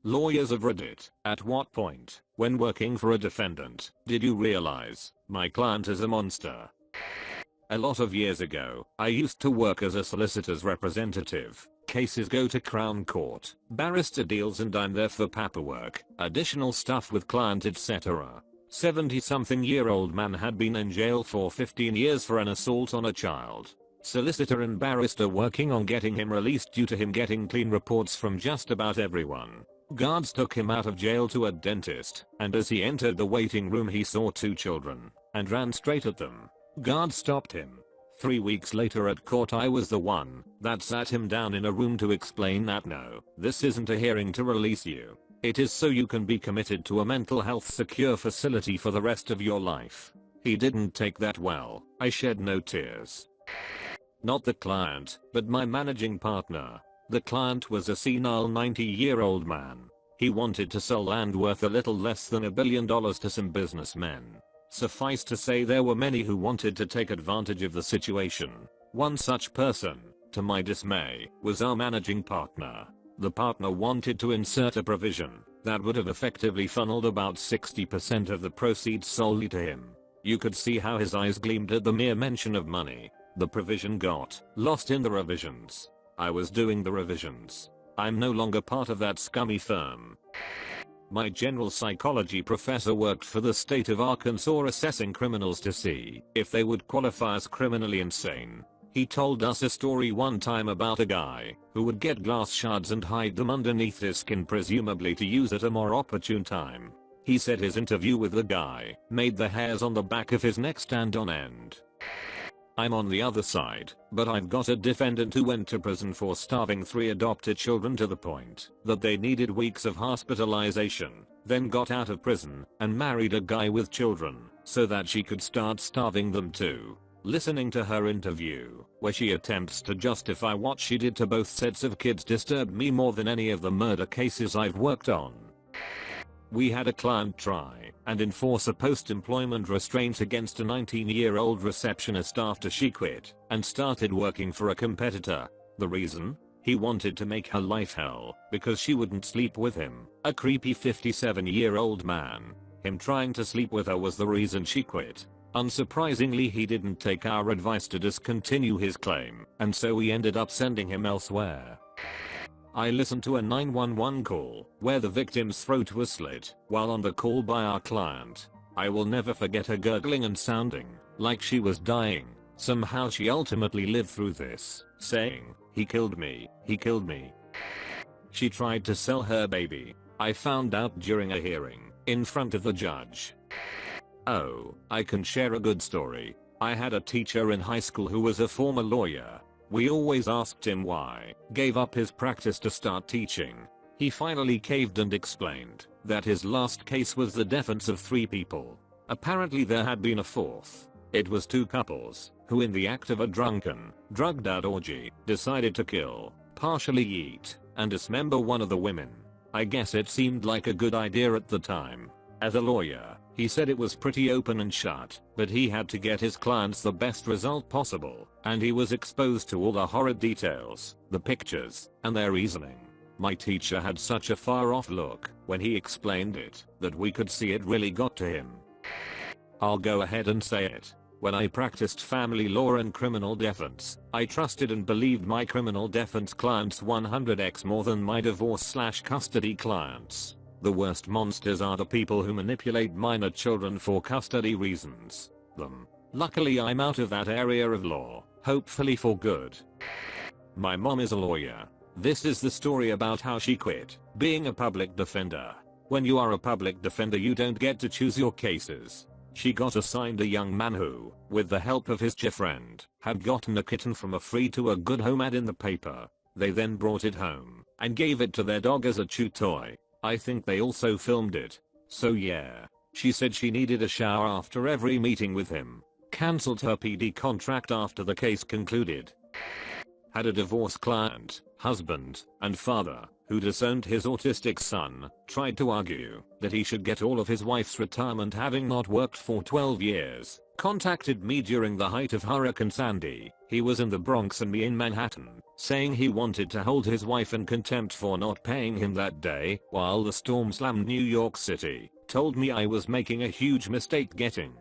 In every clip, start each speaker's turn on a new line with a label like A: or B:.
A: Lawyers of Reddit, at what point, when working for a defendant, did you realize my client is a monster? A lot of years ago, I used to work as a solicitor's representative. Cases go to Crown Court, barrister deals, and I'm there for paperwork, additional stuff with client, etc. 70-something-year-old man had been in jail for 15 years for an assault on a child. Solicitor and barrister working on getting him released due to him getting clean reports from just about everyone. Guards took him out of jail to a dentist, and as he entered the waiting room he saw 2 children, and ran straight at them. Guards stopped him. 3 weeks later at court I was the one that sat him down in a room to explain that no, this isn't a hearing to release you. It is so you can be committed to a mental health secure facility for the rest of your life. He didn't take that well. I shed no tears. Not the client, but my managing partner. The client was a senile 90-year-old man. He wanted to sell land worth a little less than $1 billion to some businessmen. Suffice to say there were many who wanted to take advantage of the situation. One such person, to my dismay, was our managing partner. The partner wanted to insert a provision that would have effectively funneled about 60% of the proceeds solely to him. You could see how his eyes gleamed at the mere mention of money. The provision got lost in the revisions. I was doing the revisions. I'm no longer part of that scummy firm. My general psychology professor worked for the state of Arkansas assessing criminals to see if they would qualify as criminally insane. He told us a story one time about a guy who would get glass shards and hide them underneath his skin, presumably to use at a more opportune time. He said his interview with the guy made the hairs on the back of his neck stand on end. I'm on the other side, but I've got a defendant who went to prison for starving 3 adopted children to the point that they needed weeks of hospitalization, then got out of prison and married a guy with children so that she could start starving them too. Listening to her interview, where she attempts to justify what she did to both sets of kids, disturbed me more than any of the murder cases I've worked on. We had a client try and enforce a post-employment restraint against a 19-year-old receptionist after she quit and started working for a competitor. The reason? He wanted to make her life hell because she wouldn't sleep with him, a creepy 57-year-old man. Him trying to sleep with her was the reason she quit. Unsurprisingly, he didn't take our advice to discontinue his claim, and so we ended up sending him elsewhere. I listened to a 911 call where the victim's throat was slit while on the call by our client. I will never forget her gurgling and sounding like she was dying. Somehow she ultimately lived through this, saying, "He killed me, he killed me." She tried to sell her baby. I found out during a hearing in front of the judge. Oh, I can share a good story. I had a teacher in high school who was a former lawyer. We always asked him why, gave up his practice to start teaching. He finally caved and explained that his last case was the deaths of 3 people. Apparently there had been a 4th. It was 2 couples who, in the act of a drunken, drugged-out orgy, decided to kill, partially eat, and dismember one of the women. I guess it seemed like a good idea at the time. As a lawyer, he said it was pretty open and shut, but he had to get his clients the best result possible, and he was exposed to all the horrid details, the pictures, and their reasoning. My teacher had such a far-off look when he explained it that we could see it really got to him. I'll go ahead and say it. When I practiced family law and criminal defense, I trusted and believed my criminal defense clients 100x more than my divorce/custody clients. The worst monsters are the people who manipulate minor children for custody reasons. Luckily I'm out of that area of law, hopefully for good. My mom is a lawyer. This is the story about how she quit being a public defender. When you are a public defender you don't get to choose your cases. She got assigned a young man who, with the help of his friend, had gotten a kitten from a free to a good home ad in the paper. They then brought it home and gave it to their dog as a chew toy. I think they also filmed it. So yeah, she said she needed a shower after every meeting with him. Cancelled her PD contract after the case concluded. Had a divorce client, husband, and father, who disowned his autistic son, tried to argue that he should get all of his wife's retirement having not worked for 12 years, contacted me during the height of Hurricane Sandy. He was in the Bronx and me in Manhattan, saying he wanted to hold his wife in contempt for not paying him that day while the storm slammed New York City. Told me I was making a huge mistake getting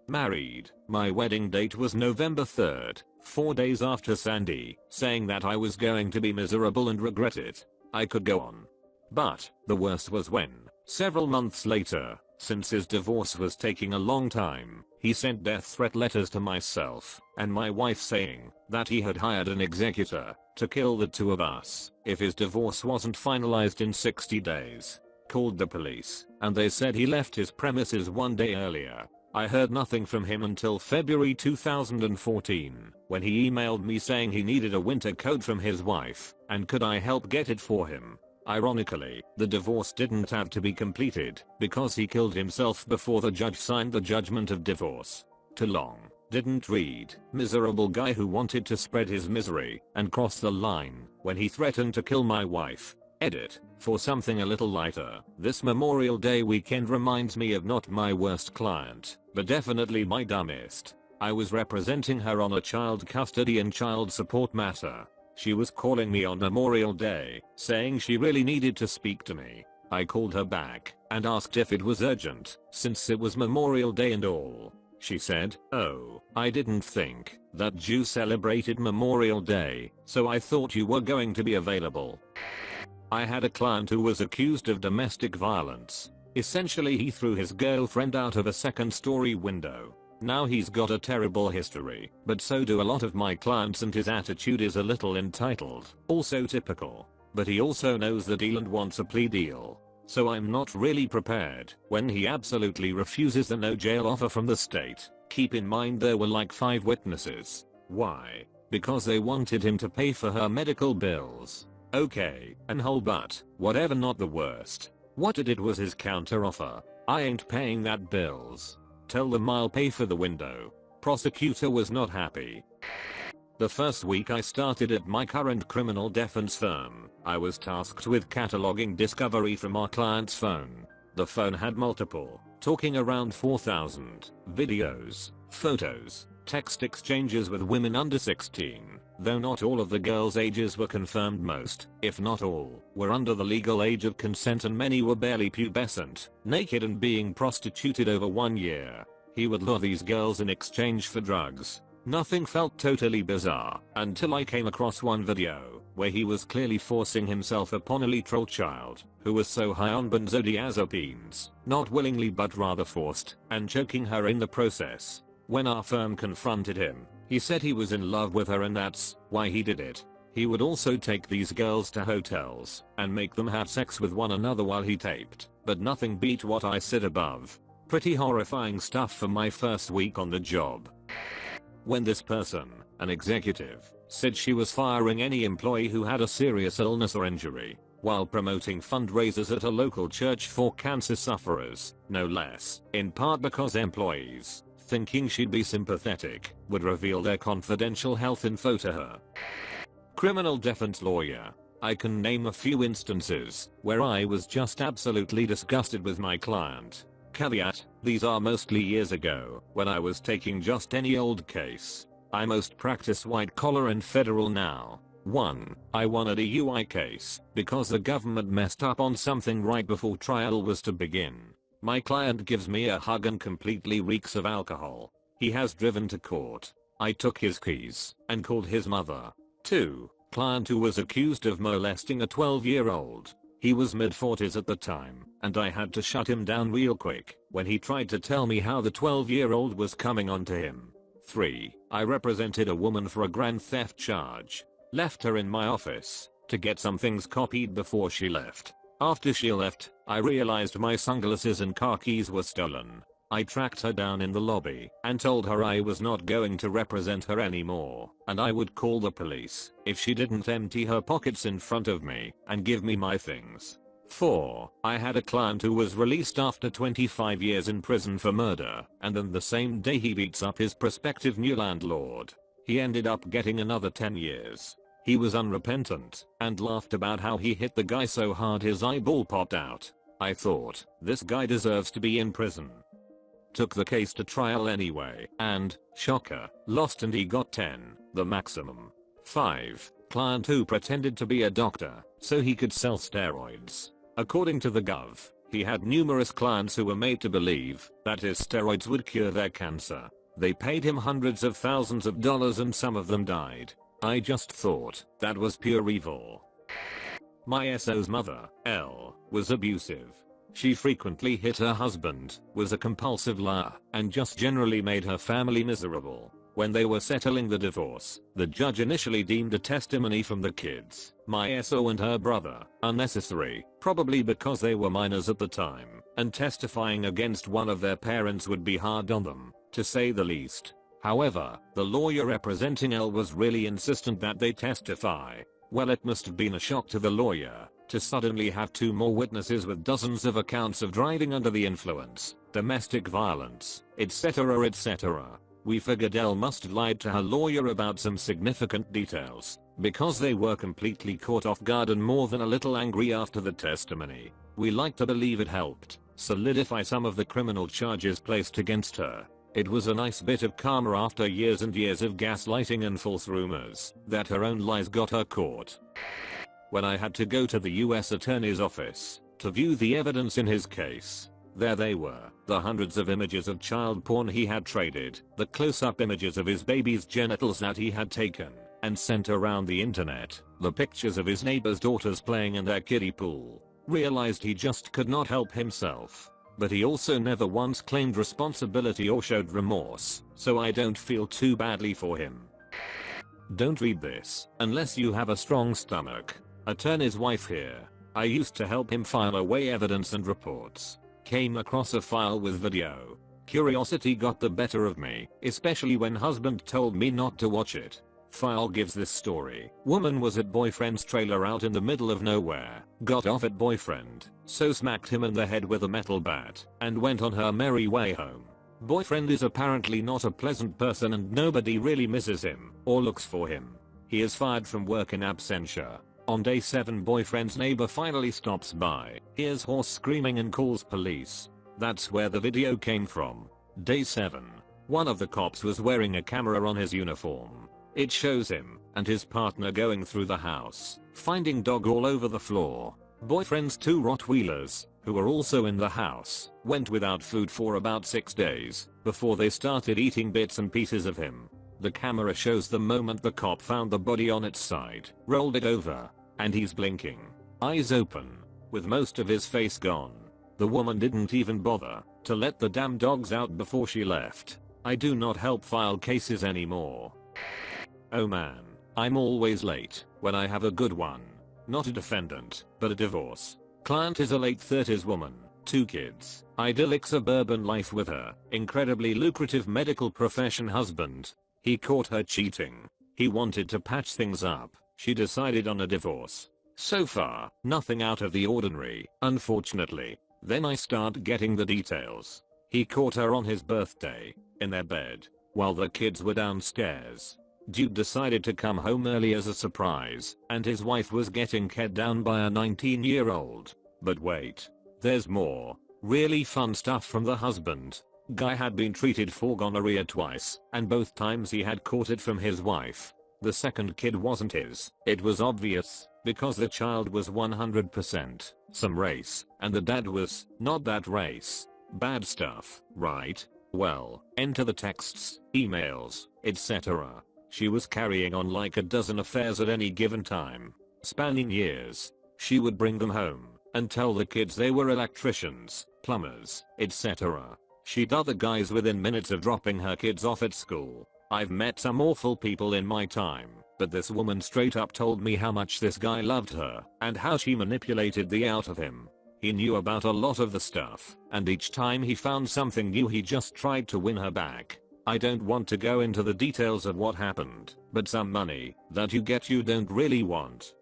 A: married. My wedding date was November 3rd, 4 days after Sandy, saying that I was going to be miserable and regret it. I could go on. But the worst was when, several months later, since his divorce was taking a long time, he sent death threat letters to myself and my wife saying that he had hired an executor to kill the two of us if his divorce wasn't finalized in 60 days. Called the police, and they said he left his premises one day earlier. I heard nothing from him until February 2014, when he emailed me saying he needed a winter coat from his wife, and could I help get it for him. Ironically, the divorce didn't have to be completed, because he killed himself before the judge signed the judgment of divorce. Too long. Didn't read. Miserable guy who wanted to spread his misery, and cross the line, when he threatened to kill my wife. Edit. For something a little lighter, this Memorial Day weekend reminds me of not my worst client, but definitely my dumbest. I was representing her on a child custody and child support matter. She was calling me on Memorial Day, saying she really needed to speak to me. I called her back and asked if it was urgent, since it was Memorial Day and all. She said, "Oh, I didn't think that you celebrated Memorial Day, so I thought you were going to be available." I had a client who was accused of domestic violence. Essentially, he threw his girlfriend out of a second-story window. Now he's got a terrible history, but so do a lot of my clients, and his attitude is a little entitled. Also typical. But he also knows the deal and wants a plea deal. So I'm not really prepared when he absolutely refuses the no jail offer from the state. Keep in mind there were like 5 witnesses. Why? Because they wanted him to pay for her medical bills. Okay, and whole but, whatever, not the worst. What I did was his counter offer. I ain't paying that bills. Tell them I'll pay for the window. Prosecutor was not happy. The first week I started at my current criminal defense firm, I was tasked with cataloging discovery from our client's phone. The phone had multiple, talking around 4,000, videos, photos, text exchanges with women under 16. Though not all of the girls' ages were confirmed, most, if not all, were under the legal age of consent and many were barely pubescent, naked and being prostituted over 1 year. He would lure these girls in exchange for drugs. Nothing felt totally bizarre until I came across one video where he was clearly forcing himself upon a literal child who was so high on benzodiazepines, not willingly but rather forced, and choking her in the process. When our firm confronted him, he said he was in love with her and that's why he did it. He would also take these girls to hotels and make them have sex with one another while he taped, but nothing beat what I said above. Pretty horrifying stuff for my first week on the job. When this person, an executive, said she was firing any employee who had a serious illness or injury, while promoting fundraisers at a local church for cancer sufferers, no less, in part because employees, thinking she'd be sympathetic, would reveal their confidential health info to her. Criminal defense lawyer. I can name a few instances where I was just absolutely disgusted with my client. Caveat, these are mostly years ago, when I was taking just any old case. I most practice white collar and federal now. 1. I won a DUI case because the government messed up on something right before trial was to begin. My client gives me a hug and completely reeks of alcohol. He has driven to court. I took his keys and called his mother. 2. Client who was accused of molesting a 12-year-old. He was mid-40s at the time, and I had to shut him down real quick when he tried to tell me how the 12-year-old was coming onto him. 3. I represented a woman for a grand theft charge. Left her in my office to get some things copied before she left. After she left, I realized my sunglasses and car keys were stolen. I tracked her down in the lobby and told her I was not going to represent her anymore, and I would call the police if she didn't empty her pockets in front of me and give me my things. 4. I had a client who was released after 25 years in prison for murder, and then the same day he beats up his prospective new landlord. He ended up getting another 10 years. He was unrepentant and laughed about how he hit the guy so hard his eyeball popped out. I thought, this guy deserves to be in prison. Took the case to trial anyway and, shocker, lost and he got 10, the maximum. 5. Client who pretended to be a doctor so he could sell steroids. According to the Gov, he had numerous clients who were made to believe that his steroids would cure their cancer. They paid him hundreds of thousands of dollars and some of them died. I just thought that was pure evil. My SO's mother, L, was abusive. She frequently hit her husband, was a compulsive liar, and just generally made her family miserable. When they were settling the divorce, the judge initially deemed a testimony from the kids, my SO and her brother, unnecessary, probably because they were minors at the time, and testifying against one of their parents would be hard on them, to say the least. However, the lawyer representing L was really insistent that they testify. Well, it must have been a shock to the lawyer to suddenly have 2 more witnesses with dozens of accounts of driving under the influence, domestic violence, etc. etc. We figured Elle must have lied to her lawyer about some significant details, because they were completely caught off guard and more than a little angry after the testimony. We like to believe it helped solidify some of the criminal charges placed against her. It was a nice bit of karma after years and years of gaslighting and false rumors that her own lies got her caught. When I had to go to the US Attorney's office to view the evidence in his case, there they were, the hundreds of images of child porn he had traded, the close-up images of his baby's genitals that he had taken and sent around the internet, the pictures of his neighbor's daughters playing in their kiddie pool. Realized he just could not help himself. But he also never once claimed responsibility or showed remorse, so I don't feel too badly for him. Don't read this unless you have a strong stomach. Attorney's wife here. I used to help him file away evidence and reports. Came across a file with video. Curiosity got the better of me, especially when husband told me not to watch it. File gives this story. Woman was at boyfriend's trailer out in the middle of nowhere, got off at boyfriend, so smacked him in the head with a metal bat, and went on her merry way home. Boyfriend is apparently not a pleasant person and nobody really misses him, or looks for him. He is fired from work in absentia. On day 7 boyfriend's neighbor finally stops by, hears horse screaming and calls police. That's where the video came from. Day 7. One of the cops was wearing a camera on his uniform. It shows him and his partner going through the house, finding dog all over the floor. Boyfriend's 2 Rottweilers, who were also in the house, went without food for about 6 days before they started eating bits and pieces of him. The camera shows the moment the cop found the body on its side, rolled it over, and he's blinking, eyes open, with most of his face gone. The woman didn't even bother to let the damn dogs out before she left. I do not help file cases anymore. Oh man, I'm always late when I have a good one. Not a defendant, but a divorce. Client is a late 30s woman, 2 kids, idyllic suburban life with her incredibly lucrative medical profession husband. He caught her cheating. He wanted to patch things up. She decided on a divorce. So far, nothing out of the ordinary, unfortunately. Then I start getting the details. He caught her on his birthday, in their bed, while the kids were downstairs. Dude decided to come home early as a surprise, and his wife was getting ked down by a 19-year-old. But wait, there's more. Really fun stuff from the husband. Guy had been treated for gonorrhea twice, and both times he had caught it from his wife. The second kid wasn't his. It was obvious, because the child was 100% some race, and the dad was not that race. Bad stuff, right? Well, enter the texts, emails, etc. She was carrying on like a dozen affairs at any given time, spanning years. She would bring them home and tell the kids they were electricians, plumbers, etc. She'd other guys within minutes of dropping her kids off at school. I've met some awful people in my time, but this woman straight up told me how much this guy loved her and how she manipulated the out of him. He knew about a lot of the stuff, and each time he found something new he just tried to win her back. I don't want to go into the details of what happened, but some money that you get you don't really want.